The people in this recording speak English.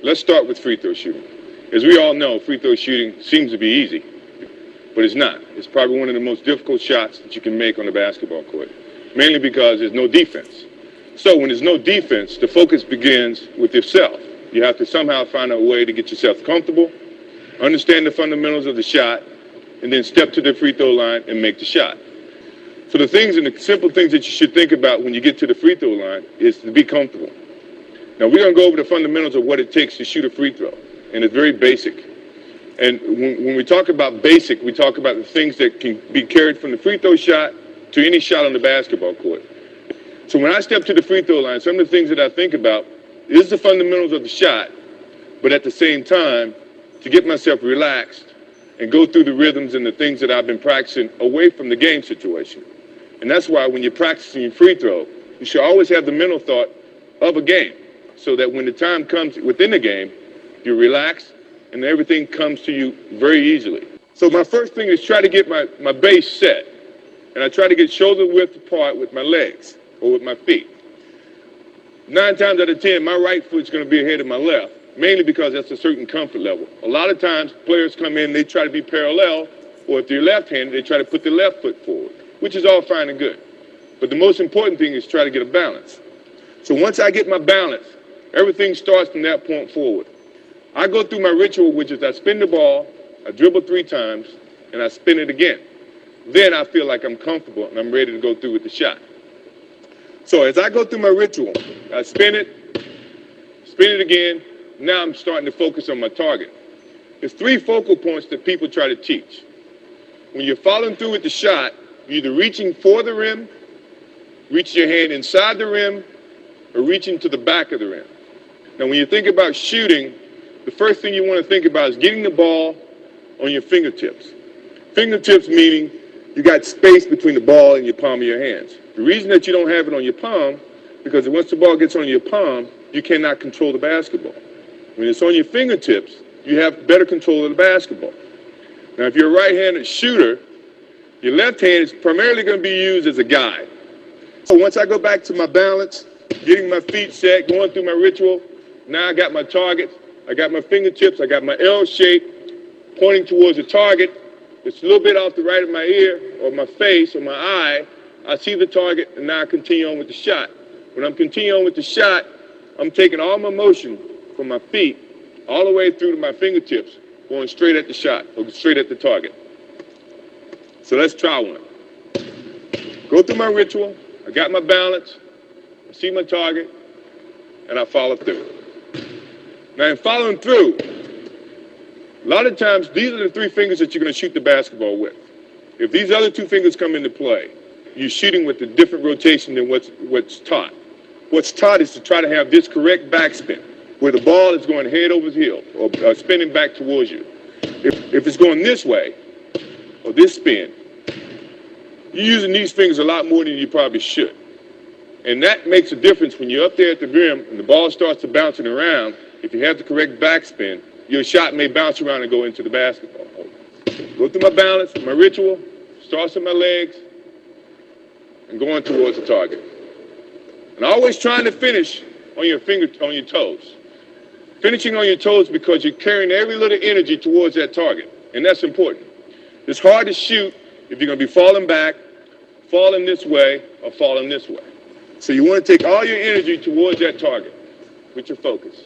Let's start with free throw shooting. As we all know, free throw shooting seems to be easy, but it's not. It's probably one of the most difficult shots that you can make on the basketball court, mainly because there's no defense. So when there's no defense, the focus begins with yourself. You have to somehow find a way to get yourself comfortable, understand the fundamentals of the shot, and then step to the free throw line and make the shot. So the things and the simple things that you should think about when you get to the free throw line is to be comfortable. Now we're going to go over the fundamentals of what it takes to shoot a free throw, and it's very basic. And when we talk about basic, we talk about the things that can be carried from the free throw shot to any shot on the basketball court. So when I step to the free throw line, some of the things that I think about is the fundamentals of the shot, but at the same time, to get myself relaxed and go through the rhythms and the things that I've been practicing away from the game situation. And that's why when you're practicing your free throw, you should always have the mental thought of a game, so that when the time comes within the game, you're relaxed and everything comes to you very easily. So my first thing is try to get my base set. And I try to get shoulder width apart with my legs or with my feet. 9 times out of 10, my right foot's going to be ahead of my left, mainly because that's a certain comfort level. A lot of times players come in, they try to be parallel, or if they're left-handed, they try to put their left foot forward, which is all fine and good. But the most important thing is try to get a balance. So once I get my balance, everything starts from that point forward. I go through my ritual, which is I spin the ball, I dribble 3 times, and I spin it again. Then I feel like I'm comfortable and I'm ready to go through with the shot. So as I go through my ritual, I spin it again. Now I'm starting to focus on my target. There's 3 focal points that people try to teach. When you're following through with the shot, you're either reaching for the rim, reaching your hand inside the rim, or reaching to the back of the rim. Now when you think about shooting, the first thing you want to think about is getting the ball on your fingertips. Fingertips meaning you got space between the ball and your palm of your hands. The reason that you don't have it on your palm, because once the ball gets on your palm, you cannot control the basketball. When it's on your fingertips, you have better control of the basketball. Now if you're a right-handed shooter, your left hand is primarily going to be used as a guide. So once I go back to my balance, getting my feet set, going through my ritual, now I got my target. I got my fingertips, I got my L shape pointing towards the target. It's a little bit off the right of my ear or my face or my eye. I see the target and now I continue on with the shot. When I'm continuing on with the shot, I'm taking all my motion from my feet all the way through to my fingertips, going straight at the shot or straight at the target. So let's try one. Go through my ritual, I got my balance, I see my target, and I follow through. Now, in following through, a lot of times, these are the 3 fingers that you're going to shoot the basketball with. If these other 2 fingers come into play, you're shooting with a different rotation than what's taught. What's taught is to try to have this correct backspin, where the ball is going head over heel or spinning back towards you. If it's going this way, or this spin, you're using these fingers a lot more than you probably should. And that makes a difference when you're up there at the rim and the ball starts to bouncing around. If you have the correct backspin, your shot may bounce around and go into the basketball. Go through my balance, my ritual, starts with my legs, and going towards the target. And always trying to finish on your toes. Finishing on your toes because you're carrying every little energy towards that target, and that's important. It's hard to shoot if you're going to be falling back, falling this way, or falling this way. So you want to take all your energy towards that target with your focus.